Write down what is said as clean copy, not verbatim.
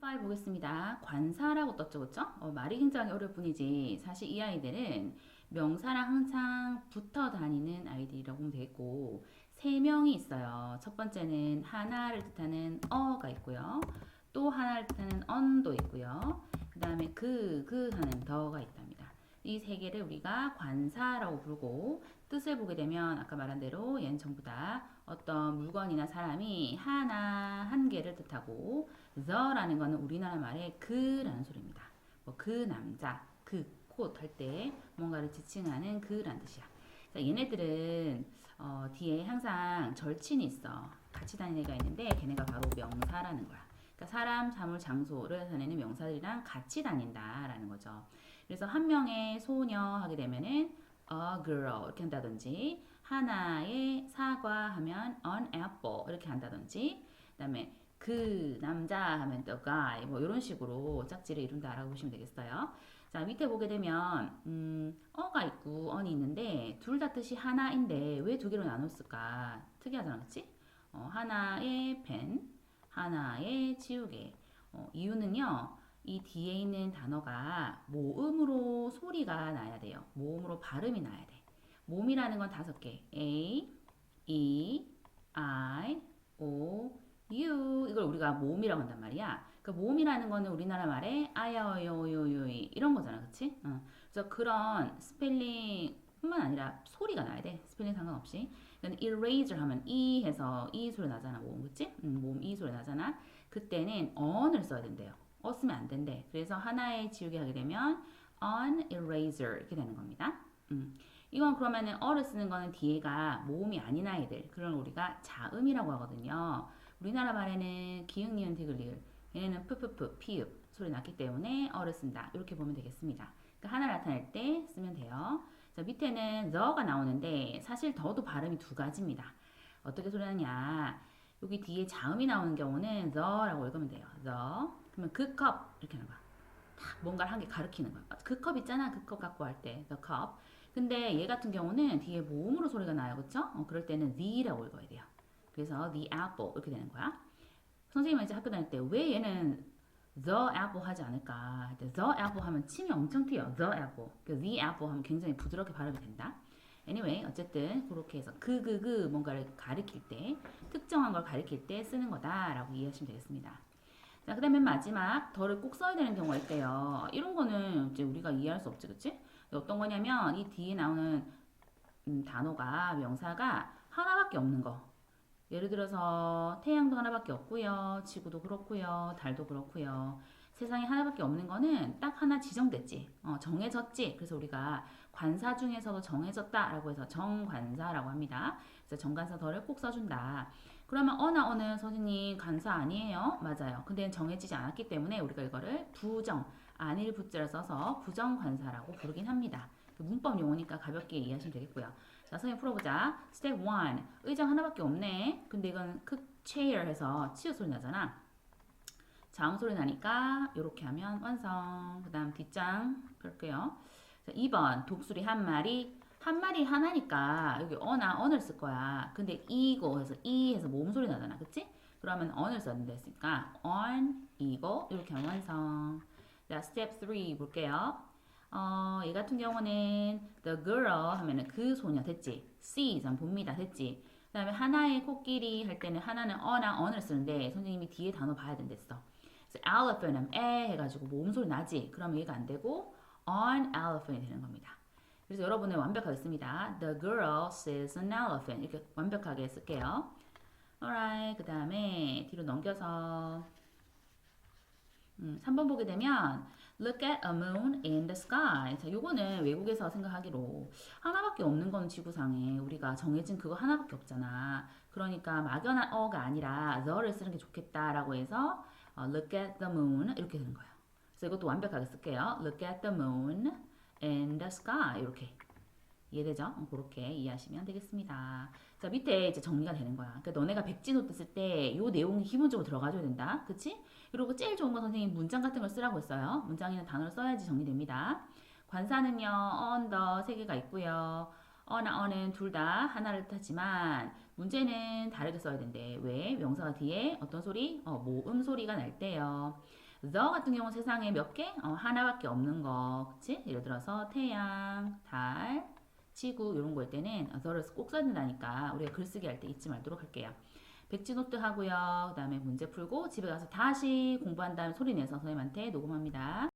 5 보겠습니다. 관사라고 떴죠, 그쵸? 말이 굉장히 어려울 뿐이지 사실 이 아이들은 명사랑 항상 붙어 다니는 아이들이라고 보면 되겠고 세 명이 있어요. 첫 번째는 하나를 뜻하는 어가 있고요. 또 하나를 뜻하는 언도 있고요. 그 다음에 그 하는 더가 있답니다. 이 세 개를 우리가 관사라고 부르고 뜻을 보게 되면 아까 말한 대로 얘는 전부 다 어떤 물건이나 사람이 하나 한 개를 뜻하고 the라는 거는 우리나라 말의 그라는 소리입니다. 뭐 그 남자, 그 꽃 할 때 뭔가를 지칭하는 그라는 뜻이야. 그러니까 얘네들은 뒤에 항상 절친이 있어. 같이 다니는 애가 있는데 걔네가 바로 명사라는 거야. 그러니까 사람, 사물, 장소를 나타내는 명사들이랑 같이 다닌다라는 거죠. 그래서 한 명의 소녀 하게 되면은 a girl 이렇게 한다든지 하나의 사과 하면 an apple 이렇게 한다든지 그다음에 그 남자 하면 the guy 뭐 이런 식으로 짝지를 이룬다라고 보시면 되겠어요. 자 밑에 보게 되면 어가 있고 on이 있는데 둘 다 뜻이 하나인데 왜 두 개로 나눴을까? 특이하잖아, 그렇지? 하나의 펜, 하나의 지우개. 이유는요. 이 뒤에 있는 단어가 모음으로 소리가 나야 돼요. 모음으로 발음이 나야 돼. 모음이라는 건 5개. A, E, I, O, U 이걸 우리가 모음이라고 한단 말이야. 그 모음이라는 거는 우리나라 말에 아야요요요이 이런 거잖아, 그렇지? 그래서 그런 스펠링뿐만 아니라 소리가 나야 돼. 스펠링 상관없이. 그러니까 eraser 하면 이 해서 이 소리 나잖아, 모음, 그렇지? 모음 이 소리 나잖아. 그때는 on을 써야 된대요. 쓰면 안 된대. 그래서 하나의 지우개 하게 되면 on eraser 이렇게 되는 겁니다. 이건 그러면은 어를 쓰는 거는 뒤에가 모음이 아닌 아이들. 그런 우리가 자음이라고 하거든요. 우리나라 말에는 기역, 니은, 디귿, 리을. 얘네는 푸푸푸, 피읍 소리 났기 때문에 어를 쓴다. 이렇게 보면 되겠습니다. 그러니까 하나 나타낼 때 쓰면 돼요. 자, 밑에는 the가 나오는데 사실 더도 발음이 두 가지입니다. 어떻게 소리 나냐? 여기 뒤에 자음이 나오는 경우는 the라고 읽으면 돼요. the. 그러면 그 컵 이렇게 하는 거야. 딱 뭔가를 한 개 가리키는 거야. 그 컵 있잖아. 그 컵 갖고 할 때 the cup. 근데 얘 같은 경우는 뒤에 모음으로 소리가 나요. 그쵸? 그럴 때는 the라고 읽어야 돼요. 그래서 the apple 이렇게 되는 거야. 선생님은 이제 학교 다닐 때 왜 얘는 the apple 하지 않을까? the apple 하면 침이 엄청 튀어. the apple. the apple 하면 굉장히 부드럽게 발음이 된다. anyway, 어쨌든 그렇게 해서 뭔가를 가리킬 때 특정한 걸 가리킬 때 쓰는 거다라고 이해하시면 되겠습니다. 자, 그다음에 마지막 덜을 꼭 써야 되는 경우가 있대요. 이런 거는 이제 우리가 이해할 수 없지, 그치? 어떤 거냐면 이 뒤에 나오는 단어가 명사가 하나밖에 없는 거. 예를 들어서 태양도 하나밖에 없고요. 지구도 그렇고요. 달도 그렇고요. 세상에 하나밖에 없는 거는 딱 하나 지정됐지. 정해졌지. 그래서 우리가 관사 중에서도 정해졌다라고 해서 정관사라고 합니다. 그래서 정관사 덜을 꼭 써준다. 그러면 어나 어는 선생님 관사 아니에요? 맞아요. 근데 정해지지 않았기 때문에 우리가 이거를 부정, 안일 부자를 써서 부정관사라고 부르긴 합니다. 문법 용어니까 가볍게 이해하시면 되겠고요. 자, 선생님 풀어보자. 스텝 1. 의자 하나밖에 없네. 근데 이건 그 chair 해서 치읓 소리 나잖아. 자음 소리 나니까 이렇게 하면 완성. 그 다음 뒷장 펼게요. 자, 2번 독수리 한 마리. 한 마리 하나니까 여기 어나 언을 쓸 거야. 근데 이거 해서 이 해서 모음 소리 나잖아. 그치? 그러면 언을 써야 된다 했으니까 on, 이거 이렇게 하면 완성. 자, 스텝 3 볼게요. 얘 같은 경우는 the girl 하면은 그 소녀 됐지. sees 한 봅니다 됐지. 그 다음에 하나의 코끼리 할 때는 하나는 어나 언을 쓰는데 선생님이 뒤에 단어 봐야 된댔어. 그래서 elephant 하면 에 해가지고 모음 소리 나지. 그러면 얘가 안 되고 an elephant이 되는 겁니다. 그래서 여러분은 완벽하게 씁니다. The girl sees an elephant 이렇게 완벽하게 쓸게요. alright 그 다음에 뒤로 넘겨서 3번 보게 되면 Look at a moon in the sky. 자, 요거는 외국에서 생각하기로 하나밖에 없는 건 지구상에 우리가 정해진 그거 하나밖에 없잖아. 그러니까 막연한 어가 아니라 the를 쓰는 게 좋겠다라고 해서 look at the moon 이렇게 되는 거예요. 그래서 이것도 완벽하게 쓸게요. Look at the moon in the sky 이렇게. 이해되죠? 그렇게 이해하시면 되겠습니다. 자, 밑에 이제 정리가 되는 거야. 그러니까 너네가 백지노트 쓸 때 이 내용이 기본적으로 들어가줘야 된다. 그치? 그리고 제일 좋은 건 선생님 문장 같은 걸 쓰라고 했어요. 문장에는 단어를 써야지 정리됩니다. 관사는요, on, the 세 개가 있고요. 어나 어는 둘 다 하나를 뜻하지만 문제는 다르게 써야 된대. 왜? 명사가 뒤에 어떤 소리? 모음 소리가 날 때요. the 같은 경우는 세상에 몇 개? 하나밖에 없는 거. 그치? 예를 들어서 태양, 달, 지구 이런 거일 때는 the를 꼭 써야 된다니까 우리가 글쓰기 할 때 잊지 말도록 할게요. 백지노트 하고요. 그 다음에 문제 풀고 집에 가서 다시 공부한 다음에 소리 내서 선생님한테 녹음합니다.